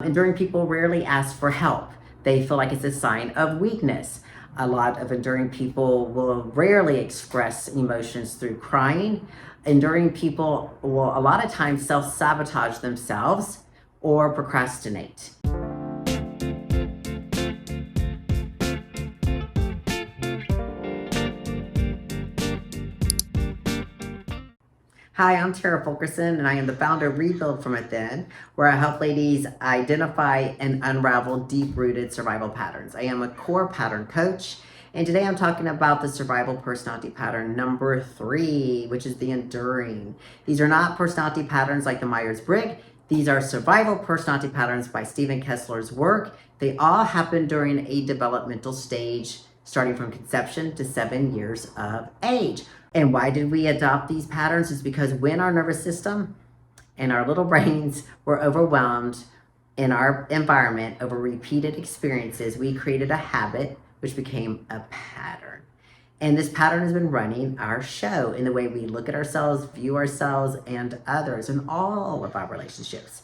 Enduring people rarely ask for help. They feel like it's a sign of weakness. A lot of enduring people will rarely express emotions through crying. Enduring people will a lot of times self-sabotage themselves or procrastinate. Hi, I'm Tara Fulkerson, and I am the founder of Rebuild from Within, where I help ladies identify and unravel deep-rooted survival patterns. I am a core pattern coach, and today I'm talking about the survival personality pattern number 3, which is the enduring. These are not personality patterns like the Myers-Briggs. These are survival personality patterns by Steven Kessler's work. They all happen during a developmental stage, starting from conception to 7 years of age. And why did we adopt these patterns? Is because when our nervous system and our little brains were overwhelmed in our environment over repeated experiences, we created a habit which became a pattern. And this pattern has been running our show in the way we look at ourselves, view ourselves and others in all of our relationships.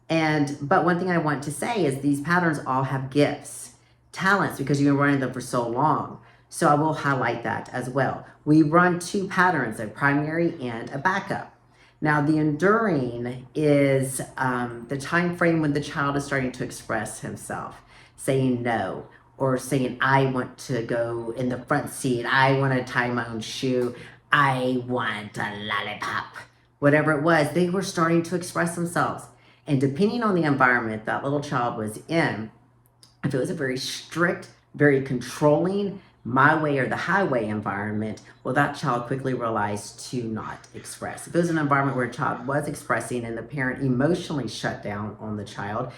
But one thing I want to say is these patterns all have gifts, talents, because you've been running them for so long. So I will highlight that as well. We run 2 patterns, a primary and a backup. Now the enduring is the time frame when the child is starting to express himself, saying no, or saying, I want to go in the front seat, I want to tie my own shoe, I want a lollipop. Whatever it was, they were starting to express themselves. And depending on the environment that little child was in, if it was a very strict, very controlling, my way or the highway environment, well, that child quickly realized to not express. If it was an environment where a child was expressing and the parent emotionally shut down on the child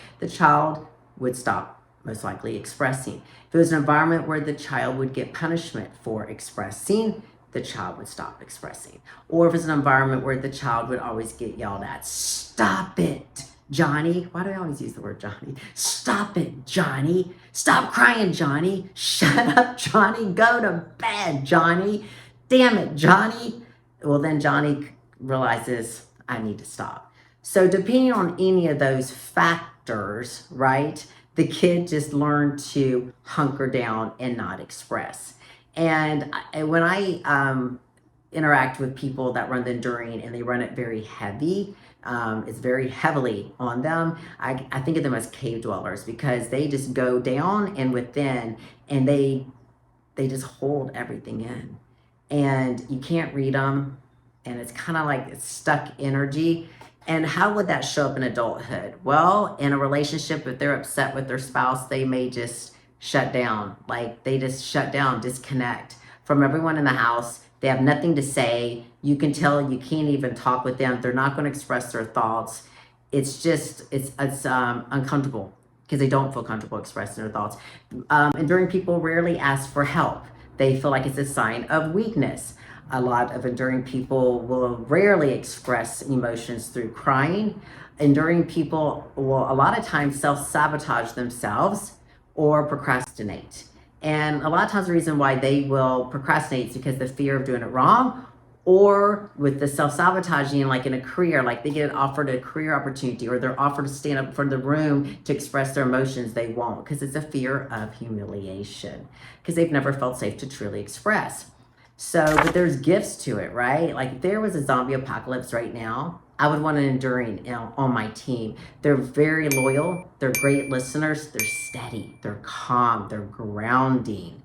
would stop most likely expressing. If it was an environment where the child would get punishment for expressing, the child would stop expressing. Or if it's an environment where the child would always get yelled at, stop it, Johnny. Why do I always use the word Johnny? Stop it, Johnny. Stop crying, Johnny. Shut up, Johnny. Go to bed, Johnny. Damn it, Johnny. Well, then Johnny realizes I need to stop. So depending on any of those factors, right, the kid just learned to hunker down and not express. And when I interact with people that run the enduring and they run it very heavy, it's very heavily on them. I think of them as cave dwellers because they just go down and within and they just hold everything in. And you can't read them. And it's kind of like it's stuck energy. And how would that show up in adulthood? Well, in a relationship, if they're upset with their spouse, they may just shut down. Like they just shut down, disconnect from everyone in the house. They have nothing to say. You can tell you can't even talk with them. They're not going to express their thoughts. It's uncomfortable because they don't feel comfortable expressing their thoughts. Enduring people rarely ask for help. They feel like it's a sign of weakness. A lot of enduring people will rarely express emotions through crying. Enduring people will a lot of times self-sabotage themselves or procrastinate. And a lot of times the reason why they will procrastinate is because the fear of doing it wrong, or with the self-sabotaging, like in a career, like they get offered a career opportunity or they're offered to stand up in front of the room to express their emotions, they won't because it's a fear of humiliation because they've never felt safe to truly express. So, but there's gifts to it, right? Like if there was a zombie apocalypse right now, I would want an enduring on my team. They're very loyal. They're great listeners. They're steady. They're calm. They're grounding.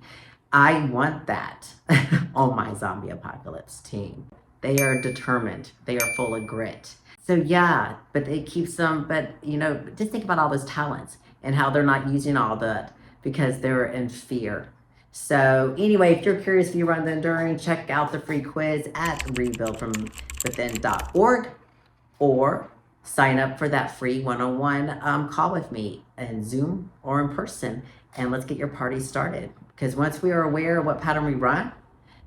I want that on my zombie apocalypse team. They are determined. They are full of grit. So yeah, but it keeps them, but just think about all those talents and how they're not using all that because they're in fear. So anyway, if you're curious if you run the enduring, check out the free quiz at rebuildfromwithin.org or sign up for that free one-on-one call with me in Zoom or in person, and let's get your party started. Because once we are aware of what pattern we run,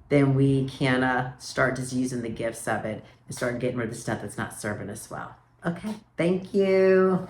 then we can start just using the gifts of it and start getting rid of the stuff that's not serving us well. Okay, thank you.